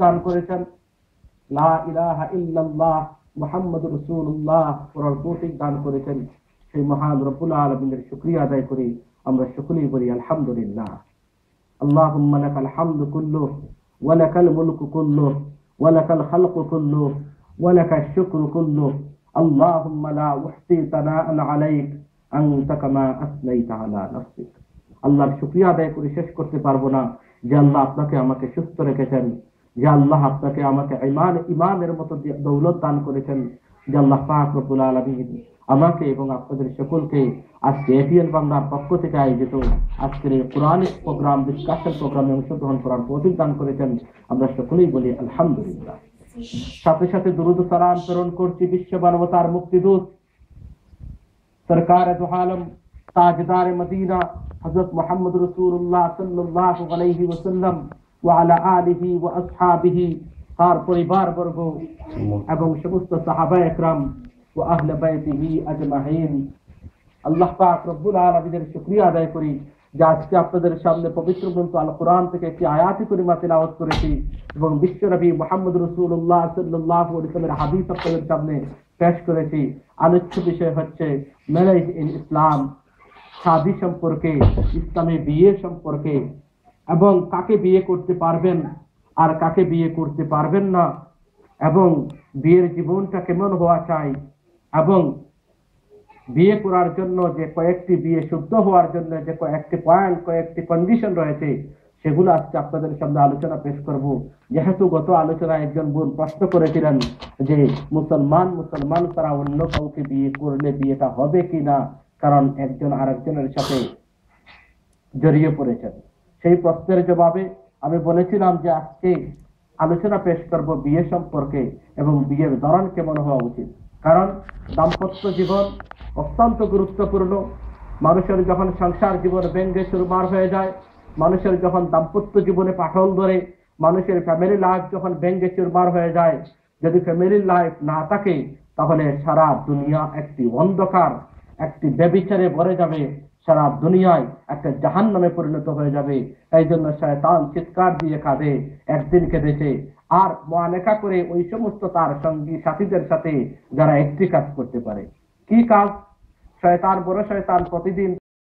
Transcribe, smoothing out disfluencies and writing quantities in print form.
দান করেছেন, লা ইলাহা ইল্লাল্লাহ মুহাম্মাদুর রাসূলুল্লাহ পড়ার তৌফিক দান করেছেন। সেই মহান রব্বুল আলামিনের শুকরিয়া আদায় করি, আমরা সকলেই বলি আলহামদুলিল্লাহ। আল্লাহুম্মা লাকাল হামদু কুল্লুহু ওয়া লাকাল মুলকু কুল্লুহু ওয়া লাকাল খালকু কুল্লুহু ওয়া লাকাশ শুকরু কুল্লুহু আল্লাহুম্মা লা উহসি তানাআন আলাইক আনতা কামা আসনাইতা আলা নাফসিক। আল্লাহর শুকরিয়া আদায় করে শেষ করতে পারবো না যে আল্লাহ আপনাকে আমাকে সুস্থ রেখেছেন, যে আল্লাহ আপনাকে আমাকে ইমানের মতো দৌলত দান করেছেন, যে আল্লাহ পাক রব্বুল আলামিন আমাকে এবং আপনাদের সকলকে আজকে এপিএল বাংলার পক্ষ থেকে আয়োজিত আজকের এই কোরআনিক প্রোগ্রাম, ডিসকাশন প্রোগ্রামে অংশগ্রহণ করার তৌফিক দান করেছেন। আমরা সকলেই বলি আলহামদুলিল্লাহ। সাথে সাথে দুরূদ ও সালাম প্রেরণ করছি বিশ্ব মানবতার মুক্তিদূত সরকার দু আলম তাজদার মদিনা হযরত মুহাম্মদ রাসূলুল্লাহ সাল্লাল্লাহু আলাইহি ওয়াসাল্লাম ওয়া আলা আলিহি ওয়া আসহাবিহি, তার পরিবারবর্গ এবং সমস্ত সাহাবায়ে একরাম ওয়া আহলে বাইতিহি আজমাইন। আল্লাহ পাক রব্বুল আলামিনের শুকরিয়া আদায় করি যে আজকে আপনাদের সামনে পবিত্র গ্রন্থ আল কোরআন থেকে একটি আয়াতি কারিমা তিলাওয়াত করেছি এবং বিশ্বনবী মুহাম্মদ রাসূলুল্লাহ সাল্লাল্লাহু আলাইহি ওয়াসাল্লামের হাদিস আপনাদের সামনে পেশ করেছি। আলোচ্য বিষয় হচ্ছে ম্যারেজ ইন ইসলাম, শাদী সম্পর্কে, ইসলামে বিয়ে সম্পর্কে, এবং কাকে বিয়ে করতে পারবেন আর কাকে বিয়ে করতে পারবেন না, এবং বিয়ের জীবনটা কেমন হওয়া চাই, এবং বিয়ে করার জন্য যে কয়েকটি, বিয়ে শুদ্ধ হওয়ার জন্য যে কয়েকটি পয়েন্ট, কয়েকটি কন্ডিশন রয়েছে, সেগুলো আজকে আপনাদের সামনে আলোচনা পেশ করব। যেহেতু গত আলোচনায় একজন বোন প্রশ্ন করেছিলেন যে মুসলমান ছাড়া অন্য কাউকে বিয়ে করলে বিয়েটা হবে কিনা, কারণ একজন আরেকজনের সাথে জড়িয়ে পড়েছেন। সেই প্রশ্নের জবাবে আমি বলেছিলাম যে আজকে আলোচনা পেশ করব বিয়ে সম্পর্কে এবং বিয়ের ধরন কেমন হওয়া উচিত। কারণ দাম্পত্য জীবন অত্যন্ত গুরুত্বপূর্ণ। মানুষের যখন সংসার জীবন ভেঙে চুরমার হয়ে যায়, মানুষের যখন দাম্পত্য জীবনে পাটল ধরে, মানুষের ফ্যামিলি লাইফ যখন ভেঙে চুরমার হয়ে যায়, যদি ফ্যামিলি লাইফ না থাকে তাহলে সারা দুনিয়া একটি অন্ধকার, একটি ব্যভিচারে ভরে যাবে, সারা দুনিয়ায় একটা জাহান্নামে পরিণত হয়ে যাবে। এই জন্য শয়তান চিৎকার দিয়ে কাঁদে, একদিন কেঁদেছে, আর মুআনাকা করে ওই সমস্ত তার সঙ্গী সাথীদের সাথে যারা একটি কাজ করতে পারে। কি কাজ? শয়তান, বড় শয়তান প্রতিদিন